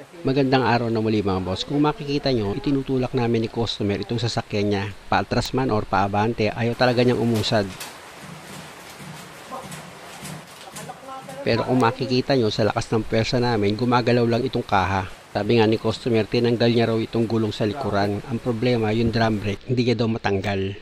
Magandang araw na muli mga boss. Kung makikita nyo, itinutulak namin ni customer itong sasakyan niya. Paatras man or paabante, ayaw talaga niyang umusad. Pero kung makikita nyo sa lakas ng pwersa namin, gumagalaw lang itong kaha. Sabi nga ni customer, tinanggal niya raw itong gulong sa likuran. Ang problema, yung drum brake, hindi niya daw matanggal.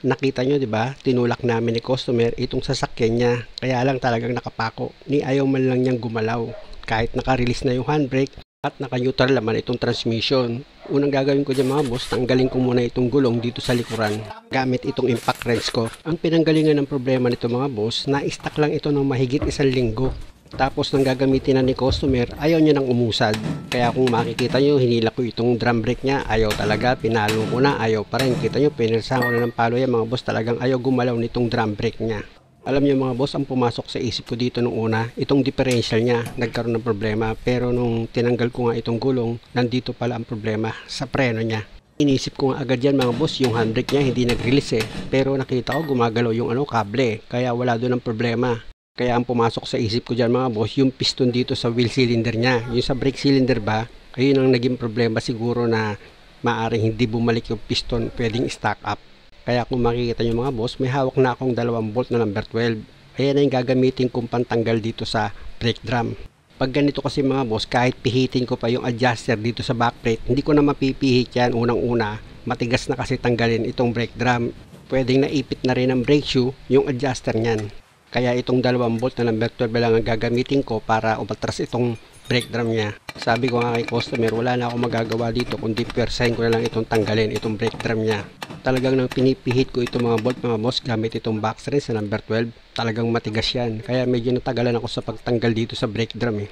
Nakita nyo, di ba? Tinulak namin ni customer itong sasakyan niya. Kaya lang talagang nakapako. Ni ayaw man lang niyang gumalaw. Kahit naka-release na yung handbrake at naka-neutral naman itong transmission. Unang gagawin ko dyan mga boss, tanggalin ko muna itong gulong dito sa likuran gamit itong impact wrench ko. Ang pinanggalingan ng problema nito mga boss, na-stack lang ito ng mahigit 1 linggo. Tapos nang gagamitin na ni customer, ayaw niya nang umusad. Kaya kung makikita nyo, hinila ko itong drum brake niya, ayaw talaga, pinalo ko na, ayaw pa rin. Kita nyo, pinirsahan ko na ng palo yan mga boss, talagang ayaw gumalaw nitong drum brake niya. Alam niyo mga boss, ang pumasok sa isip ko dito nung una, itong differential niya, nagkaroon ng problema. Pero nung tinanggal ko nga itong gulong, nandito pala ang problema sa preno niya. Inisip ko nga agad yan mga boss, yung handbrake niya hindi nag-release eh. Pero nakita ko gumagalaw yung kable, kaya wala doon ang problema. Kaya ang pumasok sa isip ko dyan mga boss, yung piston dito sa wheel cylinder niya. Yung sa brake cylinder ba, ayun ang naging problema siguro na maaring hindi bumalik yung piston, pwedeng stack up. Kaya kung makikita nyo mga boss, may hawak na akong 2 bolt na number 12. Ayan na yung gagamitin kong pantanggal dito sa brake drum. Pag ganito kasi mga boss, kahit pihitin ko pa yung adjuster dito sa back plate, hindi ko na mapipihit yan unang-una. Matigas na kasi tanggalin itong brake drum. Pwedeng naipit na rin ang brake shoe yung adjuster nyan. Kaya itong 2 bolt na number 12 lang ang gagamitin ko para umatras itong brake drum niya. Sabi ko nga kay customer, wala na akong magagawa dito kundi persahin ko na lang itong tanggalin itong brake drum niya. Talagang nang pinipihit ko itong mga bolt mga boss gamit itong box wrench sa number 12, talagang matigas yan. Kaya medyo natagalan ako sa pagtanggal dito sa brake drum eh.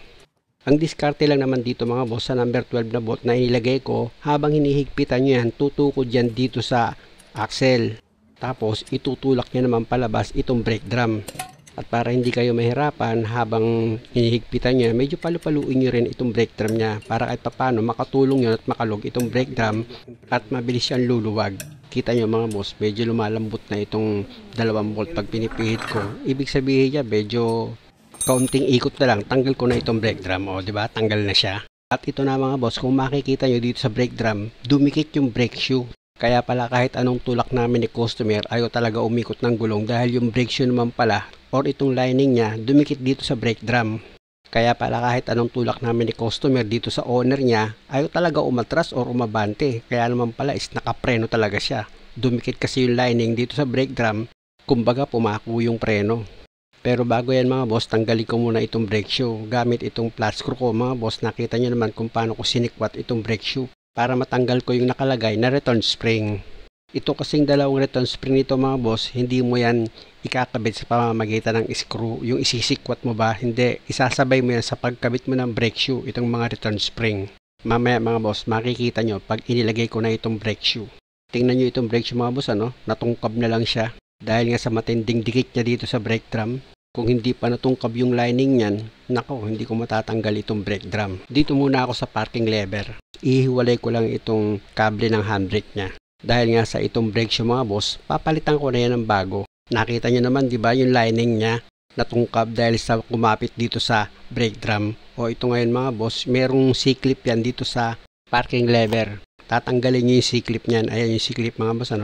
Ang diskarte lang naman dito mga boss sa number 12 na bolt na inilagay ko, habang hinihigpitan nyo yan, tutukod yan dito sa axle. Tapos itutulak niya naman palabas itong brake drum. At para hindi kayo mahirapan habang hinihigpitan niya, medyo palu-paluin nyo rin itong brake drum niya para kahit papano makatulong yun at makalog itong brake drum at mabilis siyang luluwag. Kita nyo mga boss, medyo lumalambot na itong 2 bolt pag pinipihit ko. Ibig sabihin niya, medyo kaunting ikot na lang, tanggal ko na itong brake drum. O diba, tanggal na siya. At ito na mga boss, kung makikita nyo dito sa brake drum, dumikit yung brake shoe. Kaya pala kahit anong tulak namin ni customer, ayaw talaga umikot ng gulong dahil yung brake shoe naman pala or itong lining niya dumikit dito sa brake drum. Kaya pala kahit anong tulak namin ni customer dito sa owner niya, ayaw talaga umatras or umabante. Kaya naman pala is nakapreno talaga siya. Dumikit kasi yung lining dito sa brake drum, kumbaga pumako yung preno. Pero bago yan mga boss, tanggalin ko muna itong brake shoe. Gamit itong flat screw ko mga boss, nakita nyo naman kung paano ko sinikwat itong brake shoe para matanggal ko yung nakalagay na return spring. Ito kasing 2 return spring nito mga boss, hindi mo yan ikakabit sa pamamagitan ng screw, yung isisikwat mo ba, hindi, isasabay mo yan sa pagkabit mo ng brake shoe, itong mga return spring. Mamaya mga boss, makikita nyo pag inilagay ko na itong brake shoe. Tingnan nyo itong brake shoe mga boss, natungkab na lang siya dahil nga sa matinding dikit niya dito sa brake drum. Kung hindi pa natungkab yung lining niyan, nako, hindi ko matatanggal itong brake drum. Dito muna ako sa parking lever. Ihiwalay ko lang itong kable ng handbrake niya. Dahil nga sa itong brake shoe mga boss, papalitan ko na yan ng bago. Nakita nyo naman, di ba, yung lining niya natungkab dahil sa kumapit dito sa brake drum. O ito ngayon mga boss, merong C-clip yan dito sa parking lever. Tatanggalin nyo yung C-clip niyan. Ayan yung C-clip mga boss,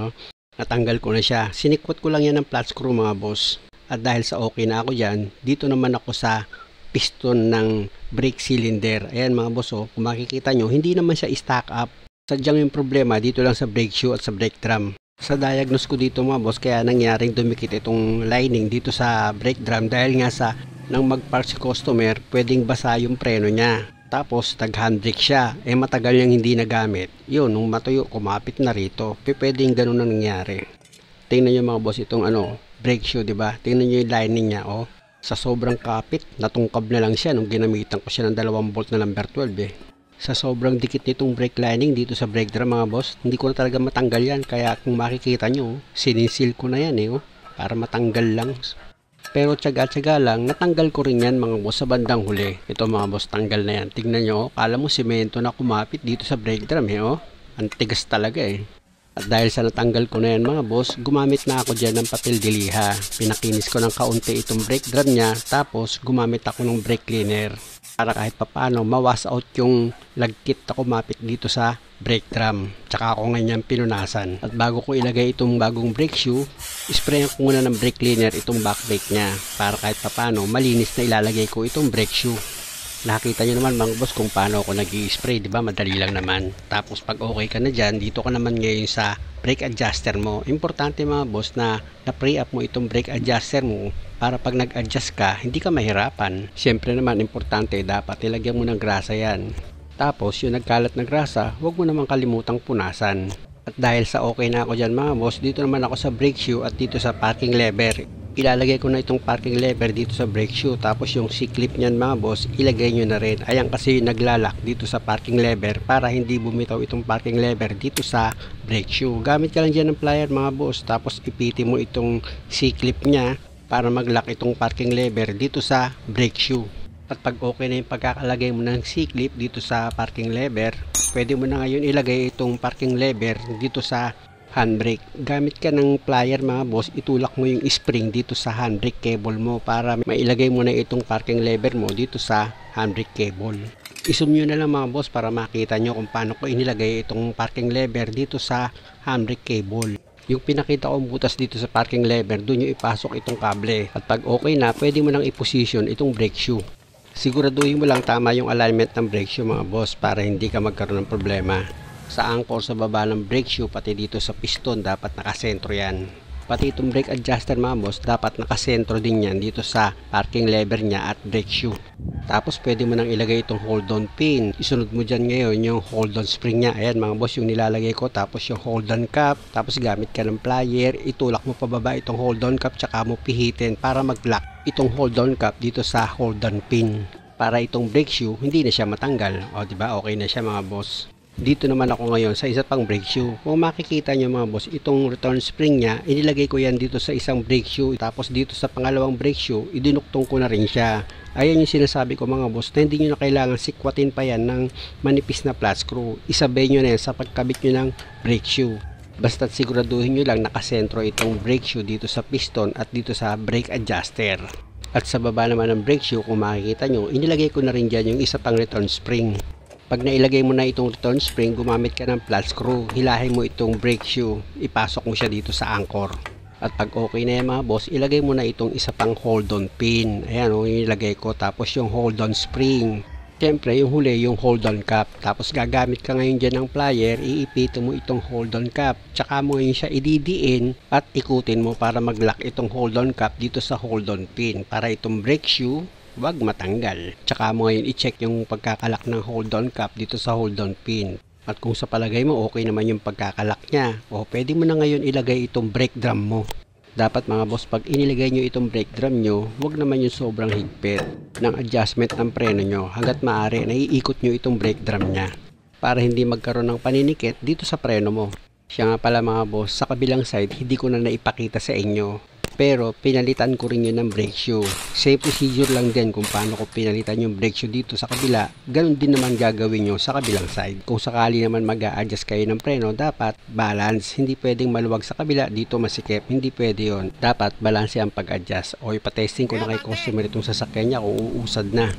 natanggal ko na siya. Sinikwat ko lang yan ng flat screw mga boss. At dahil sa okay na ako dyan, dito naman ako sa piston ng brake cylinder. Ayan mga boss, kung makikita nyo, hindi naman siya stack up. Sadyang yung problema dito lang sa brake shoe at sa brake drum. Sa diagnose ko dito mga boss, kaya nangyaring dumikit itong lining dito sa brake drum dahil nga sa nang mag-park si customer, pwedeng basa yung preno niya. Tapos nag-handbrake siya, matagal niyang hindi nagamit. Yun, nung matuyo, kumapit na rito. Pwedeng ganun ang nangyari. Tingnan nyo mga boss itong brake shoe, diba? Tingnan nyo yung lining niya, sa sobrang kapit, natungkab na lang siya nung ginamitan ko siya ng 2 bolt na number 12 Sa sobrang dikit nitong brake lining dito sa brake drum mga boss, hindi ko na talaga matanggal yan. Kaya kung makikita nyo, sinisil ko na yan para matanggal lang. Pero tsaga-tsaga lang, natanggal ko rin yan mga boss sa bandang huli. Ito mga boss, tanggal na yan. Tignan nyo, kala mo simento na kumapit dito sa brake drum Ang tigas talaga At dahil sa natanggal ko na yan mga boss, gumamit na ako dyan ng papel diliha. Pinakinis ko ng kaunti itong brake drum niya, tapos gumamit ako ng brake cleaner. para kahit papano mawas out yung lagkit na kumapit dito sa brake drum. Tsaka ako ngayon pinunasan. At bago ko ilagay itong bagong brake shoe, sprayan ko muna ng brake cleaner itong back brake niya para kahit papano malinis na ilalagay ko itong brake shoe. Nakita nyo naman mga boss kung paano ako nag-i-spray, di ba? Madali lang naman. Tapos pag okay ka na dyan, dito ka naman ngayon sa brake adjuster mo. Importante mga boss na na-pre up mo itong brake adjuster mo para pag nag-adjust ka, hindi ka mahirapan. Siyempre naman, importante, dapat ilagyan mo ng grasa yan. Tapos yung nagkalat na grasa, huwag mo naman kalimutang punasan. At dahil sa okay na ako dyan mga boss, dito naman ako sa brake shoe at dito sa parking lever. Ilalagay ko na itong parking lever dito sa brake shoe, tapos yung C-clip niyan mga boss, ilagay nyo na rin. Ayan kasi naglalak dito sa parking lever para hindi bumitaw itong parking lever dito sa brake shoe. Gamit ka lang dyan ng plier mga boss, tapos ipiti mo itong C-clip niya para mag-lock itong parking lever dito sa brake shoe. At pag okay na yung pagkakalagay mo ng C-clip dito sa parking lever, pwede mo na ngayon ilagay itong parking lever dito sa handbrake. Gamit ka ng plier mga boss, itulak mo yung spring dito sa handbrake cable mo para mailagay mo na itong parking lever mo dito sa handbrake cable. I-zoom nyo na lang mga boss para makita nyo kung paano ko inilagay itong parking lever dito sa handbrake cable. Yung pinakita kong butas dito sa parking lever, doon nyo ipasok itong kable. At pag okay na, pwede mo nang i-position itong brake shoe. Siguraduhin mo lang tama yung alignment ng brake shoe mga boss para hindi ka magkaroon ng problema. Sa anchor sa baba ng brake shoe, pati dito sa piston, dapat nakasentro yan. Pati itong brake adjuster mga boss, dapat nakasentro din yan dito sa parking lever niya at brake shoe. Tapos pwede mo nang ilagay itong hold on pin. Isunod mo dyan ngayon yung hold on spring niya. Ayan mga boss yung nilalagay ko. Tapos yung hold on cap. Tapos gamit ka ng plier. Itulak mo pababa itong hold on cap. Tsaka mo pihitin para mag-lock itong hold on cap dito sa hold on pin. Para itong brake shoe hindi na siya matanggal. O diba okay na siya mga boss. Dito naman ako ngayon sa isa pang brake shoe. Kung makikita nyo mga boss, itong return spring nya, inilagay ko yan dito sa isang brake shoe. Tapos dito sa pangalawang brake shoe, idinuktong ko na rin siya. Ayan yung sinasabi ko mga boss, na hindi nyo na kailangan sikwatin pa yan ng manipis na flat screw. Isabay nyo na yan sa pagkabit nyo ng brake shoe. Basta't siguraduhin nyo lang nakasentro itong brake shoe dito sa piston at dito sa brake adjuster. At sa baba naman ng brake shoe, kung makikita nyo, inilagay ko na rin dyan yung isa pang return spring. Pag nailagay mo na itong return spring, gumamit ka ng flat screw. Hilahin mo itong brake shoe, ipasok mo siya dito sa anchor. At pag okay na yan mga boss, ilagay mo na itong isa pang hold on pin. Ayan o, inilagay ko. Tapos yung hold on spring. Siyempre, yung huli, yung hold on cap. Tapos gagamit ka ngayon dyan ng plier, iipito mo itong hold on cap. Tsaka mo ngayon siya ididiin at ikutin mo para mag-lock itong hold on cap dito sa hold on pin. Para itong brake shoe, wag matanggal. Tsaka mo ngayon i-check yung pagkakalak ng hold on cap dito sa hold on pin. At kung sa palagay mo okay naman yung pagkakalak niya, o pwede mo na ngayon ilagay itong brake drum mo. Dapat mga boss, pag inilagay nyo itong brake drum nyo, wag naman yung sobrang higpit ng adjustment ng preno nyo. Hanggat maaari, naiikot nyo itong brake drum nya para hindi magkaroon ng paninikit dito sa preno mo. Siya nga pala mga boss, sa kabilang side, hindi ko na naipakita sa inyo. Pero pinalitan ko rin yun ng brake shoe. Same procedure lang din kung paano ko pinalitan yung brake shoe dito sa kabila. Ganun din naman gagawin nyo sa kabilang side. Kung sakali naman mag-a-adjust kayo ng preno, dapat balance. Hindi pwedeng maluwag sa kabila, dito masikip. Hindi pwede yon. Dapat balance ang pag-adjust. O ipatesting ko na kay customer itong sasakyan niya kung uusad na.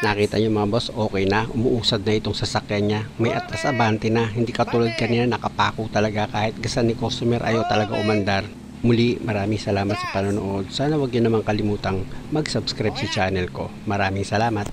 Nakita nyo mga boss, okay na, umuusad na itong sasakyan niya. May atras abante na, hindi katulad kanina nakapako talaga kahit gasan ni customer ayaw talaga umandar. Muli, maraming salamat sa panonood. Sana wag nyo naman kalimutang mag-subscribe sa channel ko. Maraming salamat.